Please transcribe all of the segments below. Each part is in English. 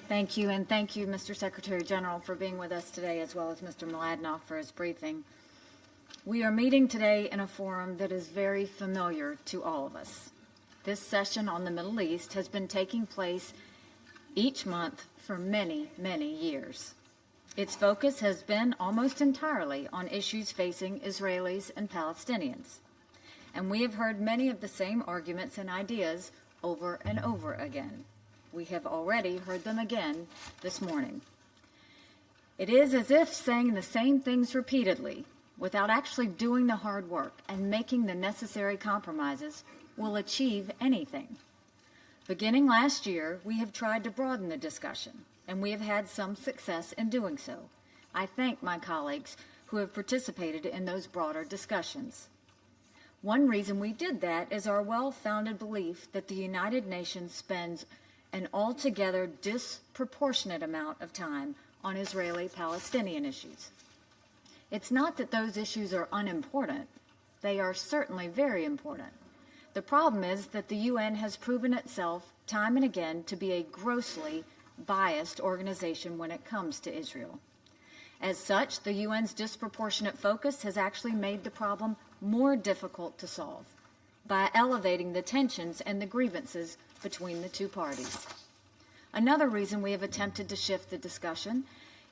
Thank you, and thank you, Mr. Secretary General, for being with us today, as well as Mr. Mladenoff for his briefing. We are meeting today in a forum that is very familiar to all of us. This session on the Middle East has been taking place each month for many, many years. Its focus has been almost entirely on issues facing Israelis and Palestinians. And we have heard many of the same arguments and ideas over and over again. We have already heard them again this morning. It is as if saying the same things repeatedly, without actually doing the hard work and making the necessary compromises, will achieve anything. Beginning last year, we have tried to broaden the discussion, and we have had some success in doing so. I thank my colleagues who have participated in those broader discussions. One reason we did that is our well-founded belief that the United Nations spends an altogether disproportionate amount of time on Israeli-Palestinian issues. It's not that those issues are unimportant. They are certainly very important. The problem is that the UN has proven itself time and again to be a grossly biased organization when it comes to Israel. As such, the UN's disproportionate focus has actually made the problem more difficult to solve by elevating the tensions and the grievances between the two parties. Another reason we have attempted to shift the discussion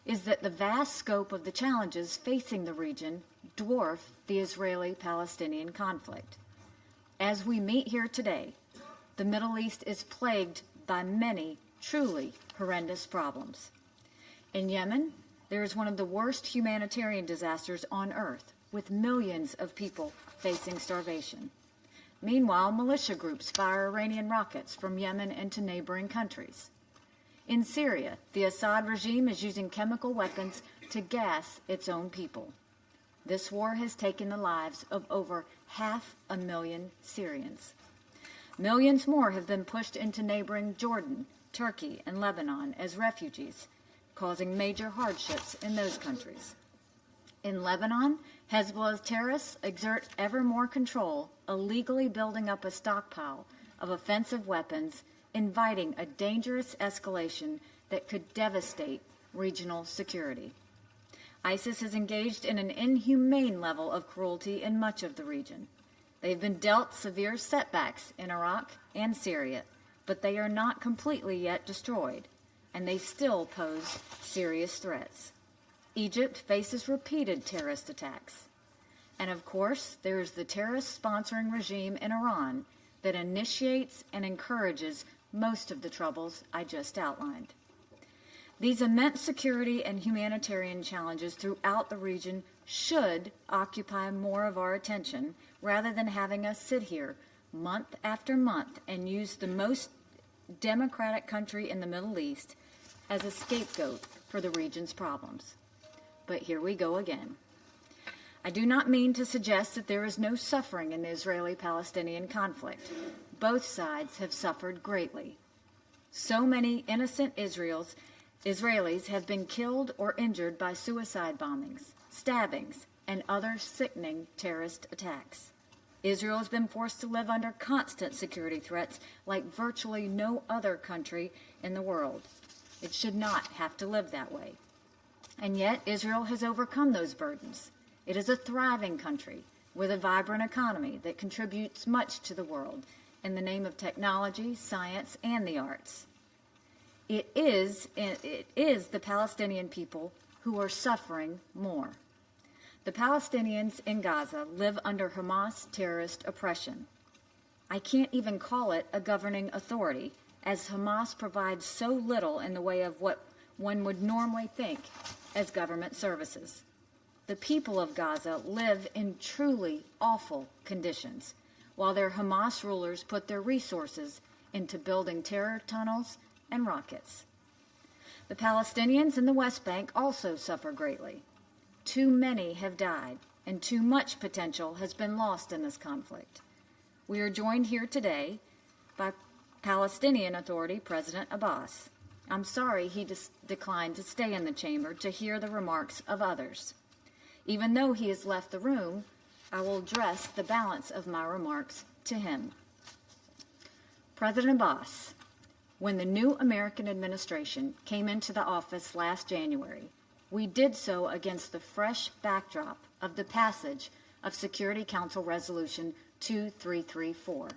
is that the vast scope of the challenges facing the region dwarf the Israeli-Palestinian conflict. As we meet here today, the Middle East is plagued by many truly horrendous problems. In Yemen, there is one of the worst humanitarian disasters on earth, with millions of people facing starvation. Meanwhile, militia groups fire Iranian rockets from Yemen into neighboring countries. In Syria, the Assad regime is using chemical weapons to gas its own people. This war has taken the lives of over 500,000 Syrians. Millions more have been pushed into neighboring Jordan, Turkey, and Lebanon as refugees, causing major hardships in those countries. In Lebanon, Hezbollah's terrorists exert ever more control, illegally building up a stockpile of offensive weapons, inviting a dangerous escalation that could devastate regional security. ISIS has engaged in an inhumane level of cruelty in much of the region. They've been dealt severe setbacks in Iraq and Syria, but they are not completely yet destroyed, and they still pose serious threats. Egypt faces repeated terrorist attacks. And of course, there is the terrorist-sponsoring regime in Iran that initiates and encourages most of the troubles I just outlined. These immense security and humanitarian challenges throughout the region should occupy more of our attention rather than having us sit here month after month and use the most democratic country in the Middle East as a scapegoat for the region's problems. But here we go again. I do not mean to suggest that there is no suffering in the Israeli-Palestinian conflict. Both sides have suffered greatly. So many innocent Israelis have been killed or injured by suicide bombings, stabbings, and other sickening terrorist attacks. Israel has been forced to live under constant security threats like virtually no other country in the world. It should not have to live that way. And yet, Israel has overcome those burdens. It is a thriving country with a vibrant economy that contributes much to the world in the name of technology, science, and the arts. It is the Palestinian people who are suffering more. The Palestinians in Gaza live under Hamas terrorist oppression. I can't even call it a governing authority, as Hamas provides so little in the way of what one would normally think as government services. The people of Gaza live in truly awful conditions, while their Hamas rulers put their resources into building terror tunnels and rockets. The Palestinians in the West Bank also suffer greatly. Too many have died, and too much potential has been lost in this conflict. We are joined here today by Palestinian Authority President Abbas. I'm sorry he declined to stay in the chamber to hear the remarks of others. Even though he has left the room, I will address the balance of my remarks to him. President Abbas, When the new American administration came into the office last January, we did so against the fresh backdrop of the passage of Security Council Resolution 2334.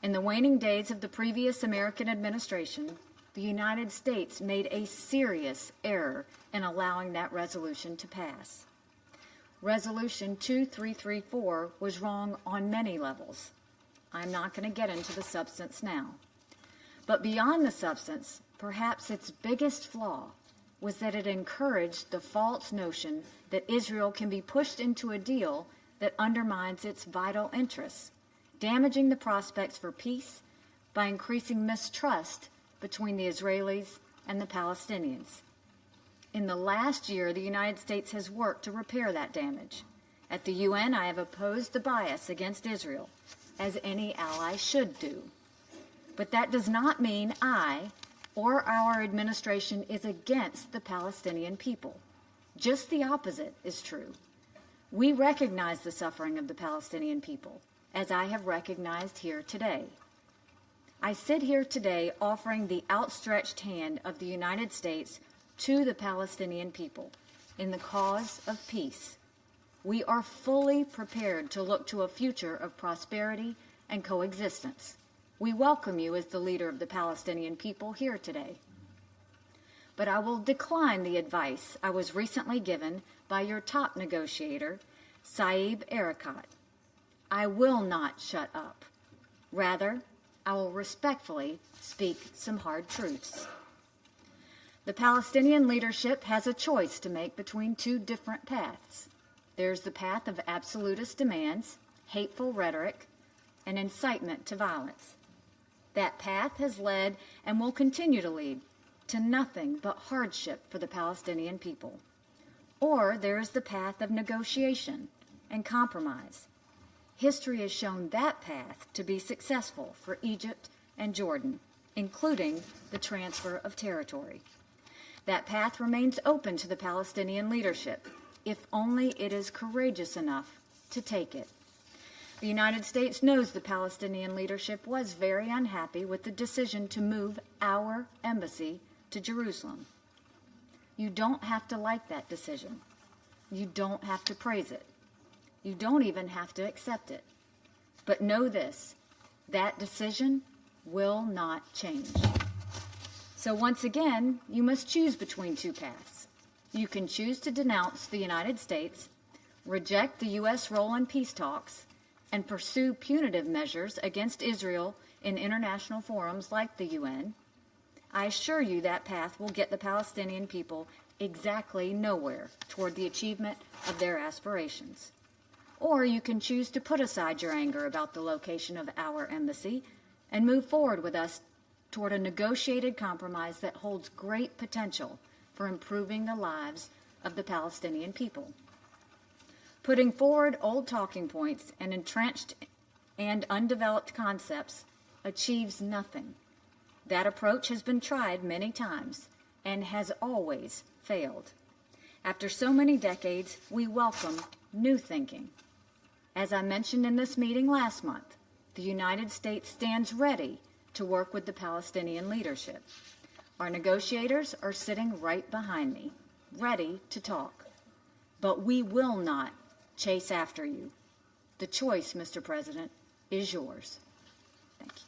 In the waning days of the previous American administration, the United States made a serious error in allowing that resolution to pass. Resolution 2334 was wrong on many levels. I'm not going to get into the substance now. But beyond the substance, perhaps its biggest flaw was that it encouraged the false notion that Israel can be pushed into a deal that undermines its vital interests, damaging the prospects for peace by increasing mistrust between the Israelis and the Palestinians. In the last year, the United States has worked to repair that damage. At the UN, I have opposed the bias against Israel, as any ally should do. But that does not mean I or our administration is against the Palestinian people. Just the opposite is true. We recognize the suffering of the Palestinian people, as I have recognized here today. I sit here today offering the outstretched hand of the United States to the Palestinian people in the cause of peace. We are fully prepared to look to a future of prosperity and coexistence. We welcome you as the leader of the Palestinian people here today. But I will decline the advice I was recently given by your top negotiator, Saeb Erekat. I will not shut up. Rather, I will respectfully speak some hard truths. The Palestinian leadership has a choice to make between two different paths. There's the path of absolutist demands, hateful rhetoric, and incitement to violence. That path has led and will continue to lead to nothing but hardship for the Palestinian people. Or there is the path of negotiation and compromise. History has shown that path to be successful for Egypt and Jordan, including the transfer of territory. That path remains open to the Palestinian leadership, if only it is courageous enough to take it. The United States knows the Palestinian leadership was very unhappy with the decision to move our embassy to Jerusalem. You don't have to like that decision. You don't have to praise it. You don't even have to accept it. But know this, that decision will not change. So once again, you must choose between two paths. You can choose to denounce the United States, reject the U.S. role in peace talks, and pursue punitive measures against Israel in international forums like the UN. I assure you that path will get the Palestinian people exactly nowhere toward the achievement of their aspirations. Or you can choose to put aside your anger about the location of our embassy and move forward with us toward a negotiated compromise that holds great potential for improving the lives of the Palestinian people. Putting forward old talking points and entrenched and undeveloped concepts achieves nothing. That approach has been tried many times and has always failed. After so many decades, we welcome new thinking. As I mentioned in this meeting last month, the United States stands ready to work with the Palestinian leadership. Our negotiators are sitting right behind me, ready to talk. But we will not chase after you. The choice, Mr. President, is yours. Thank you.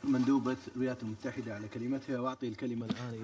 مندوبة الولايات المتحدة على كلمتها، وأعطي الكلمة الآن